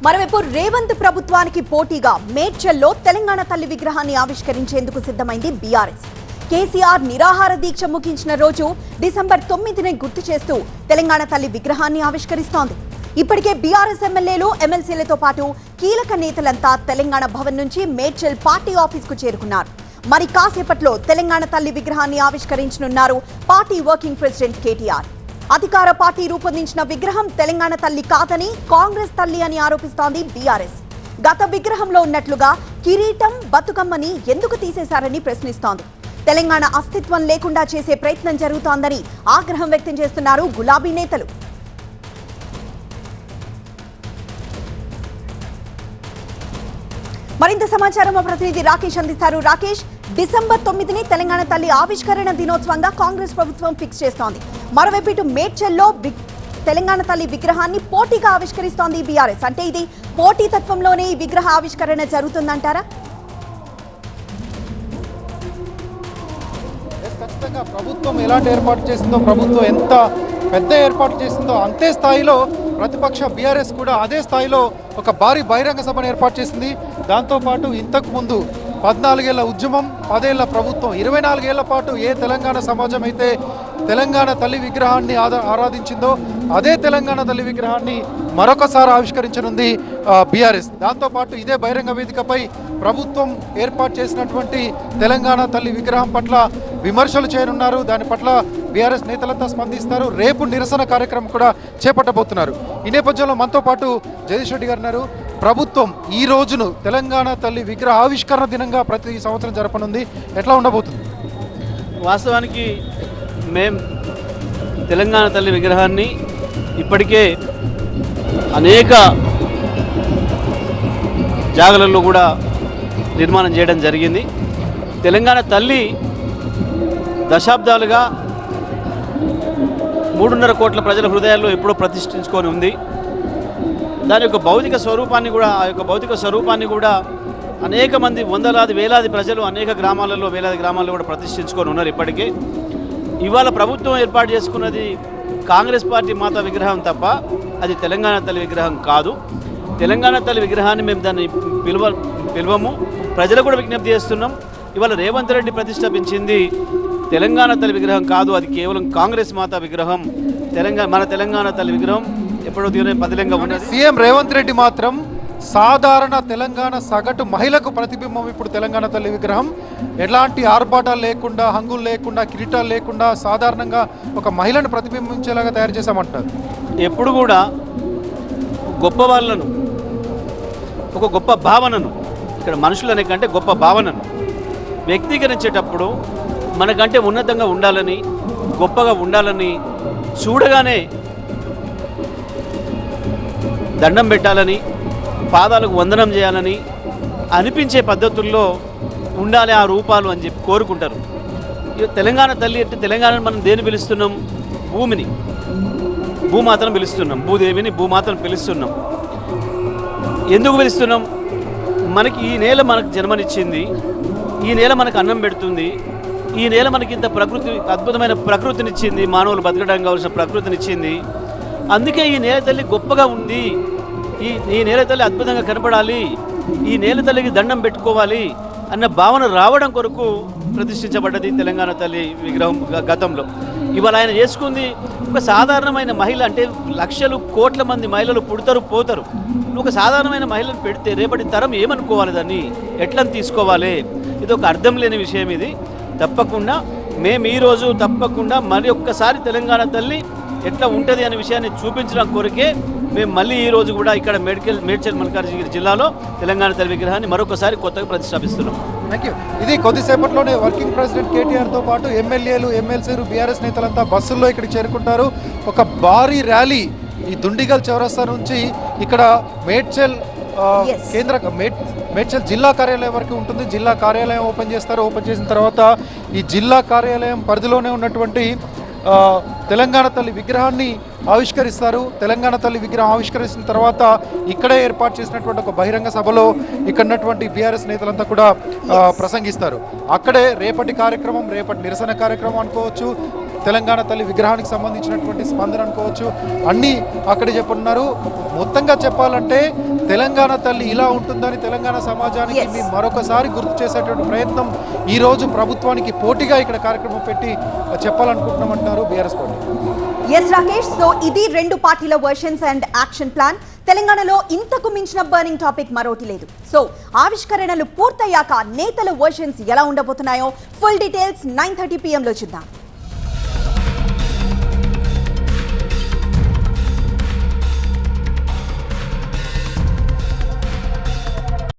మరోవైపు రేవంత్ ప్రభుత్వానికి పోటీగా మేడ్చల్లో తెలంగాణ తల్లి విగ్రహాన్ని ఆవిష్కరించేందుకు సిద్ధమైంది బీఆర్ఎస్. కేసీఆర్ నిరాహార దీక్ష ముగించిన రోజు డిసెంబర్ 9ని గుర్తు చేస్తూ తెలంగాణ తల్లి విగ్రహాన్ని ఆవిష్కరిస్తోంది. ఇప్పటికే బీఆర్ఎస్ ఎమ్మెల్యేలు, ఎమ్మెల్సీలతో పాటు కీలక నేతలంతా తెలంగాణ భవన్ నుంచి మేడ్చల్ పార్టీ ఆఫీస్ కు చేరుకున్నారు. మరి కాసేపట్లో తెలంగాణ తల్లి విగ్రహాన్ని ఆవిష్కరించనున్నారు పార్టీ వర్కింగ్ ప్రెసిడెంట్ కేటీఆర్. అధికార పార్టీ రూపొందించిన విగ్రహం తెలంగాణ తల్లి కాదని కాంగ్రెస్ తల్లి అని ఆరోపిస్తోంది బీఆర్ఎస్. గత విగ్రహంలో ఉన్నట్లుగా కిరీటం, బతుకమ్మని ఎందుకు తీసేశారని ప్రశ్నిస్తోంది. తెలంగాణ అస్తిత్వం లేకుండా చేసే ప్రయత్నం జరుగుతోందని ఆగ్రహం వ్యక్తం చేస్తున్నారు గులాబీ నేతలు. మరింత సమాచారం మా ప్రతినిధి రాకేష్ అందిస్తారు. రాకేష్, డిసెంబర్ 9ని తెలంగాణ తల్లి ఆవిష్కరణ దినోత్సవంగా కాంగ్రెస్ ప్రభుత్వం ఫిక్స్ చేస్తోంది. మరోవైపు ఇటు మేడ్చల్లో తెలంగాణ తల్లి విగ్రహాన్ని పోటీగా ఆవిష్కరిస్తోంది బీఆర్ఎస్. అంటే ఇది పోటీతత్వంలోనే ఈ విగ్రహ ఆవిష్కరణ జరుగుతుందంటారా? ఖచ్చితంగా ప్రభుత్వం ఎలాంటి ఏర్పాటు చేసిందో, ప్రభుత్వం ఎంత పెద్ద ఏర్పాటు చేసిందో అంతే స్థాయిలో ప్రతిపక్ష బీఆర్ఎస్ కూడా అదే స్థాయిలో ఒక భారీ బహిరంగ సభను ఏర్పాటు చేసింది. దాంతోపాటు ఇంతకు ముందు 14 ఏళ్ల ఉద్యమం, 10 ఏళ్ల ప్రభుత్వం, 24 ఏళ్ల పాటు ఏ తెలంగాణ సమాజం అయితే తెలంగాణ తల్లి విగ్రహాన్ని ఆరాధించిందో అదే తెలంగాణ తల్లి విగ్రహాన్ని మరొకసారి ఆవిష్కరించనుంది బీఆర్ఎస్. దాంతోపాటు ఇదే బహిరంగ వేదికపై ప్రభుత్వం ఏర్పాటు చేసినటువంటి తెలంగాణ తల్లి విగ్రహం పట్ల విమర్శలు చేయనున్నారు. దాని పట్ల బీఆర్ఎస్ నేతలంతా స్పందిస్తారు. రేపు నిరసన కార్యక్రమం కూడా చేపట్టబోతున్నారు. ఈ నేపథ్యంలో మనతో పాటు జగదీష్ రెడ్డి గారు ఉన్నారు. ప్రభుత్వం ఈ రోజును తెలంగాణ తల్లి విగ్రహ ఆవిష్కరణ దినంగా ప్రతి సంవత్సరం జరపనుంది. ఎట్లా ఉండబోతుంది? వాస్తవానికి మేము తెలంగాణ తల్లి విగ్రహాన్ని ఇప్పటికే అనేక జాగాలలో కూడా నిర్మాణం చేయడం జరిగింది. తెలంగాణ తల్లి దశాబ్దాలుగా 3.5 కోట్ల ప్రజల హృదయాల్లో ఎప్పుడో ప్రతిష్ఠించుకొని ఉంది. దాని యొక్క భౌతిక స్వరూపాన్ని కూడా అనేక మంది, వందలాది వేలాది ప్రజలు అనేక గ్రామాలలో, వేలాది గ్రామాల్లో కూడా ప్రతిష్ఠించుకొని ఉన్నారు. ఇప్పటికే ఇవాళ ప్రభుత్వం ఏర్పాటు చేసుకున్నది కాంగ్రెస్ పార్టీ మాతా విగ్రహం తప్ప అది తెలంగాణ తల్లి విగ్రహం కాదు. తెలంగాణ తల్లి విగ్రహాన్ని మేము దాన్ని పిలవము. ప్రజలకు కూడా విజ్ఞప్తి చేస్తున్నాం. ఇవాళ రేవంత్ రెడ్డి ప్రతిష్ఠాపించింది తెలంగాణ తల్లి విగ్రహం కాదు, అది కేవలం కాంగ్రెస్ మాతా విగ్రహం. మన తెలంగాణ తల్లి విగ్రహం ఎప్పుడో పదిలంగా ఉన్నది. సీఎం రేవంత్ రెడ్డి మాత్రం సాధారణ తెలంగాణ సగటు మహిళకు ప్రతిబింబం ఇప్పుడు తెలంగాణ తల్లి విగ్రహం. ఎలాంటి ఆర్భాటాలు లేకుండా, హంగులు లేకుండా, కిరీటాలు లేకుండా సాధారణంగా ఒక మహిళను ప్రతిబింబించేలాగా తయారు చేశామంటారు. ఎప్పుడు కూడా గొప్ప వాళ్ళను, ఒక గొప్ప భావనను, ఇక్కడ మనుషులనే కంటే గొప్ప భావనను వ్యక్తీకరించేటప్పుడు మనకంటే ఉన్నతంగా ఉండాలని, గొప్పగా ఉండాలని, చూడగానే దండం పెట్టాలని, పాదాలకు వందనం చేయాలని అనిపించే పద్ధతుల్లో ఉండాలి ఆ రూపాలు అని చెప్పి కోరుకుంటారు. తెలంగాణ తల్లి అంటే తెలంగాణను మనం దేని పిలుస్తున్నాం? భూమిని, భూమాతను పిలుస్తున్నాం, భూదేవిని, భూమాతను పిలుస్తున్నాం. ఎందుకు పిలుస్తున్నాం? మనకి ఈ నేల మనకు జన్మనిచ్చింది, ఈ నేల మనకు అన్నం పెడుతుంది, ఈ నేల మనకి ఇంత అద్భుతమైన ప్రకృతినిచ్చింది, మానవులు బతకడానికి కావాల్సిన ప్రకృతినిచ్చింది. అందుకే ఈ నేల తల్లి గొప్పగా ఉంది, ఈ నేల తల్లి అద్భుతంగా కనపడాలి, ఈ నేల తల్లికి దండం పెట్టుకోవాలి అన్న భావన రావడం కొరకు ప్రతిష్ఠించబడ్డది తెలంగాణ తల్లి విగ్రహం గతంలో. ఇవాళ ఆయన చేసుకుంది ఒక సాధారణమైన మహిళ. అంటే లక్షలు, కోట్ల మంది మహిళలు పుడతారు, పోతారు. ఒక సాధారణమైన మహిళను పెడితే రేపటి తరం ఏమనుకోవాలి, దాన్ని ఎట్లా తీసుకోవాలి? ఇది ఒక అర్థం లేని విషయం. ఇది తప్పకుండా మేము ఈరోజు తప్పకుండా మరి ఒక్కసారి తెలంగాణ తల్లి ఎట్లా ఉంటుంది అనే విషయాన్ని చూపించడం కొరకే మేము మళ్ళీ ఈరోజు కూడా ఇక్కడ మేడ్చల్ మల్కాజ్గిరి జిల్లాలో తెలంగాణ తల్లి విగ్రహాన్ని మరొకసారి కొత్తగా ప్రతిష్టాపిస్తున్నాం. Thank you. ఇది కొద్దిసేపట్లోనే వర్కింగ్ ప్రెసిడెంట్ కేటీఆర్తో పాటు ఎమ్మెల్యేలు, ఎమ్మెల్సీలు, బీఆర్ఎస్ నేతలంతా బస్సుల్లో ఇక్కడికి చేరుకుంటారు. ఒక భారీ ర్యాలీ ఈ దుండిగల్ చౌరస్తా నుంచి ఇక్కడ మేడ్చల్ మేడ్చల్ జిల్లా కార్యాలయం వరకు ఉంటుంది. జిల్లా కార్యాలయం ఓపెన్ చేస్తారు. ఓపెన్ చేసిన తర్వాత ఈ జిల్లా కార్యాలయం పరిధిలోనే ఉన్నటువంటి తెలంగాణ తల్లి విగ్రహాన్ని ఆవిష్కరిస్తారు. తెలంగాణ తల్లి విగ్రహం ఆవిష్కరించిన తర్వాత ఇక్కడే ఏర్పాటు చేసినటువంటి ఒక బహిరంగ సభలో ఇక్కడ ఉన్నటువంటి బీఆర్ఎస్ నేతలంతా కూడా ప్రసంగిస్తారు. అక్కడే రేపటి కార్యక్రమం, రేపటి నిరసన కార్యక్రమం అనుకోవచ్చు. తెలంగాణ తల్లి విగ్రహానికి సంబంధించినటువంటి స్పందన అనుకోవచ్చు, అన్నీ అక్కడ చెప్పున్నారు. మొత్తంగా చెప్పాలంటే తెలంగాణ తల్లి ఇలా ఉంటుందని తెలంగాణ సమాజానికి మేము మరొకసారి గుర్తు చేసేటువంటి ప్రయత్నం ఈ రోజు ప్రభుత్వానికి పోటీగా ఇక్కడ కార్యక్రమం పెట్టి చెప్పాలనుకుంటున్నామంటున్నారు BRS party. S Rakesh, so ఇది రెండు పార్టీల వర్షన్స్ అండ్ యాక్షన్ ప్లాన్. తెలంగాణలో ఇంతకు మించిన బర్నింగ్ టాపిక్ మరోటి లేదు. సో ఆవిష్కరణలు పూర్తయ్యాక నేతల వర్షన్స్ ఎలా ఉండబోతున్నాయో ఫుల్ డీటెయిల్స్ 9:30 PM లో చూద్దాం.